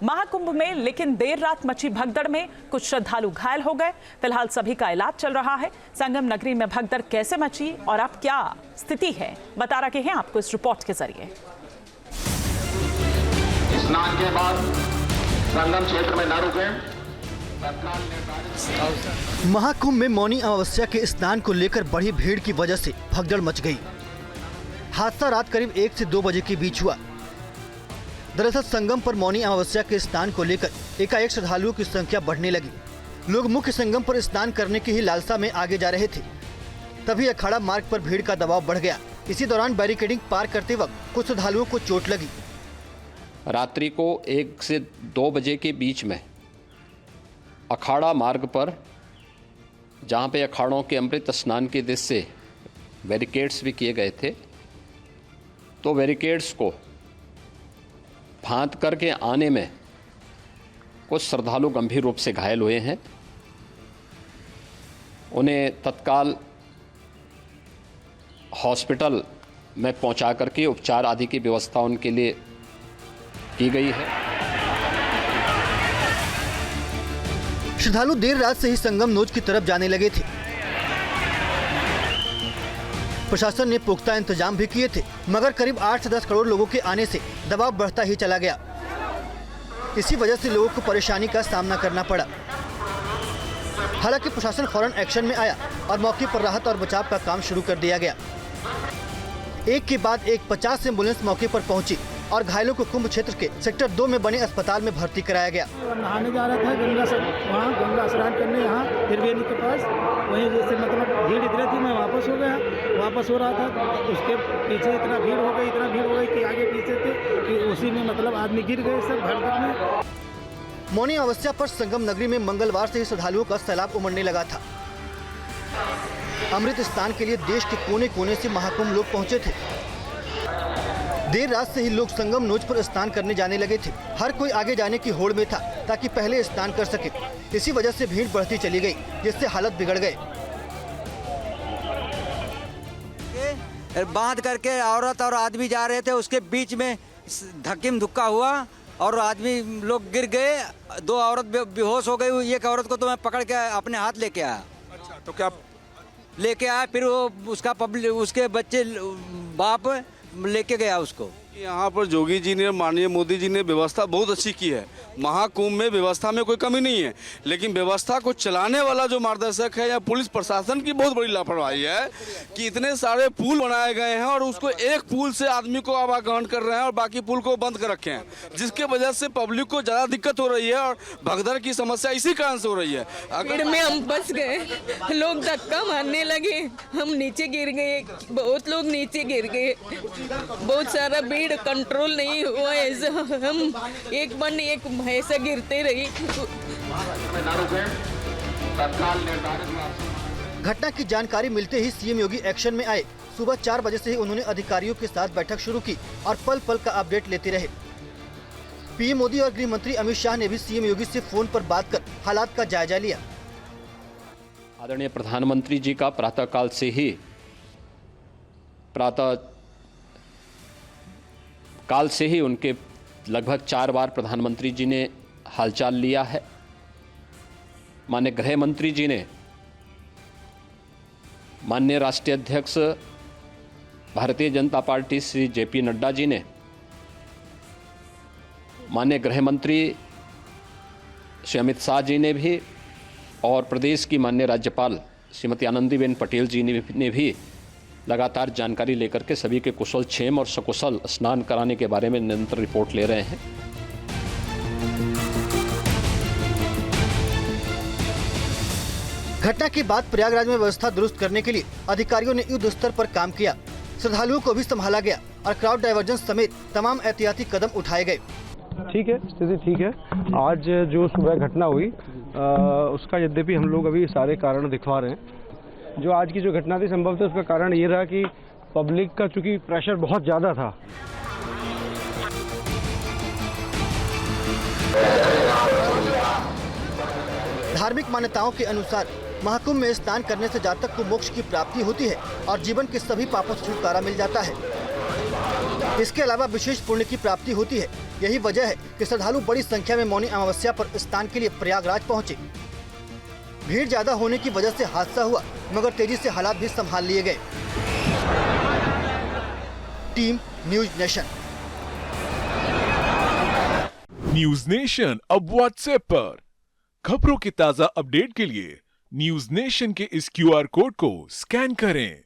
महाकुंभ में लेकिन देर रात मची भगदड़ में कुछ श्रद्धालु घायल हो गए। फिलहाल सभी का इलाज चल रहा है। संगम नगरी में भगदड़ कैसे मची और अब क्या स्थिति है, बता रहे हैं आपको इस रिपोर्ट के जरिए। स्नान के बाद संगम क्षेत्र में न रुकें। महाकुंभ में मौनी अमावस्या के स्नान को लेकर बढ़ी भीड़ की वजह से भगदड़ मच गई। हादसा रात करीब 1 से 2 बजे के बीच हुआ। दरअसल संगम पर मौनी अमावस्या के स्नान को लेकर एकाएक श्रद्धालुओं की संख्या बढ़ने लगी। लोग मुख्य संगम पर स्नान करने की ही लालसा में आगे जा रहे थे, तभी अखाड़ा मार्ग पर भीड़ का दबाव बढ़ गया। इसी दौरान बैरिकेडिंग पार करते वक्त कुछ श्रद्धालुओं को चोट लगी। रात्रि को 1 से 2 बजे के बीच में अखाड़ा मार्ग पर, जहाँ पे अखाड़ों के अमृत स्नान के दृश्य से बैरिकेड्स भी किए गए थे, तो बैरिकेड्स को फांद करके आने में कुछ श्रद्धालु गंभीर रूप से घायल हुए हैं। उन्हें तत्काल हॉस्पिटल में पहुंचा करके उपचार आदि की व्यवस्था उनके लिए की गई है। श्रद्धालु देर रात से ही संगम नोज की तरफ जाने लगे थे। प्रशासन ने पुख्ता इंतजाम भी किए थे, मगर करीब 8 से 10 करोड़ लोगों के आने से दबाव बढ़ता ही चला गया। इसी वजह से लोगों को परेशानी का सामना करना पड़ा। हालांकि प्रशासन फौरन एक्शन में आया और मौके पर राहत और बचाव का काम शुरू कर दिया गया। एक के बाद एक 50 एम्बुलेंस मौके पर पहुंची और घायलों को कुंभ क्षेत्र के सेक्टर 2 में बने अस्पताल में भर्ती कराया गया। नहाने जा रहा था गंगा स्नान करने यहाँ त्रिवेणी के पास, वहीं जैसे मतलब भीड़ इतनी थी, मैं वापस हो रहा था, उसके पीछे इतना भीड़ हो गई कि आगे पीछे थे कि उसी में मतलब आदमी गिर गए सब भगदड़ में। मौनी अमावस्या पर संगम नगरी में मंगलवार से ही श्रद्धालुओं का सैलाब उमड़ने लगा था। अमृत स्नान के लिए देश के कोने कोने से महाकुंभ लोग पहुंचे थे। देर रात से ही लोग संगम नोज पर स्नान करने जाने लगे थे। हर कोई आगे जाने की होड़ में था ताकि पहले स्नान कर सके। इसी वजह से भीड़ बढ़ती चली गई, जिससे हालत बिगड़ गए। बांध करके औरत और आदमी जा रहे थे, उसके बीच में धक्किम धुक्का हुआ और आदमी लोग गिर गए। 2 औरत बेहोश हो गई। एक औरत को तो मैं पकड़ के अपने हाथ लेके आया। अच्छा, तो क्या लेके आया, फिर वो उसके बच्चे बाप लेके गया उसको। यहाँ पर योगी जी ने, माननीय मोदी जी ने व्यवस्था बहुत अच्छी की है। महाकुंभ में व्यवस्था में कोई कमी नहीं है, लेकिन व्यवस्था को चलाने वाला जो मार्गदर्शक है या पुलिस प्रशासन की बहुत बड़ी लापरवाही है कि इतने सारे पुल बनाए गए हैं और उसको एक पुल से आदमी को आवागमन कर रहे हैं और बाकी पुल को बंद कर रखे हैं, जिसके वजह से पब्लिक को ज़्यादा दिक्कत हो रही है और भगदड़ की समस्या इसी कारण से हो रही है। भीड़ में हम फंस गए, लोग धक्का मारने लगे, हम नीचे गिर गए, बहुत लोग नीचे गिर गए, बहुत सारा भीड़ कंट्रोल नहीं हुआ। ऐसा हम एक ऐसा गिरते रही। घटना की जानकारी मिलते ही सीएम योगी एक्शन में आए। सुबह 4 बजे से ही उन्होंने अधिकारियों के साथ बैठक शुरू की और पल पल का अपडेट लेते रहे। पीएम मोदी और गृह मंत्री अमित शाह ने भी सीएम योगी से फोन पर बात कर हालात का जायजा लिया। आदरणीय प्रधानमंत्री जी का प्रातःकाल से ही उनके लगभग 4 बार प्रधानमंत्री जी ने हालचाल लिया है। माननीय गृह मंत्री जी ने, माननीय राष्ट्रीय अध्यक्ष भारतीय जनता पार्टी श्री जेपी नड्डा जी ने, माननीय गृह मंत्री श्री अमित शाह जी ने भी और प्रदेश की माननीय राज्यपाल श्रीमती आनंदीबेन पटेल जी ने भी लगातार जानकारी लेकर के सभी के कुशल क्षेम और सकुशल स्नान कराने के बारे में निरंतर रिपोर्ट ले रहे हैं। घटना के बाद प्रयागराज में व्यवस्था दुरुस्त करने के लिए अधिकारियों ने युद्ध स्तर पर काम किया। श्रद्धालुओं को भी संभाला गया और क्राउड डाइवर्जन समेत तमाम एहतियाती कदम उठाए गए। ठीक है, स्थिति ठीक है। आज जो सुबह घटना हुई उसका यद्यपि हम लोग अभी सारे कारण दिखवा रहे हैं। जो आज की जो घटना थी संभवतः उसका कारण ये रहा कि पब्लिक का चूंकि प्रेशर बहुत ज़्यादा था। धार्मिक मान्यताओं के अनुसार महाकुंभ में स्नान करने से जातक को मोक्ष की प्राप्ति होती है और जीवन के सभी पापों से छुटकारा मिल जाता है। इसके अलावा विशेष पुण्य की प्राप्ति होती है। यही वजह है कि श्रद्धालु बड़ी संख्या में मौनी अमावस्या पर स्नान के लिए प्रयागराज पहुंचे। भीड़ ज्यादा होने की वजह से हादसा हुआ, मगर तेजी से हालात भी संभाल लिए गए। Team news nation. News nation अब व्हाट्सएप पर खबरों के ताजा अपडेट के लिए न्यूज नेशन के इस QR कोड को स्कैन करें।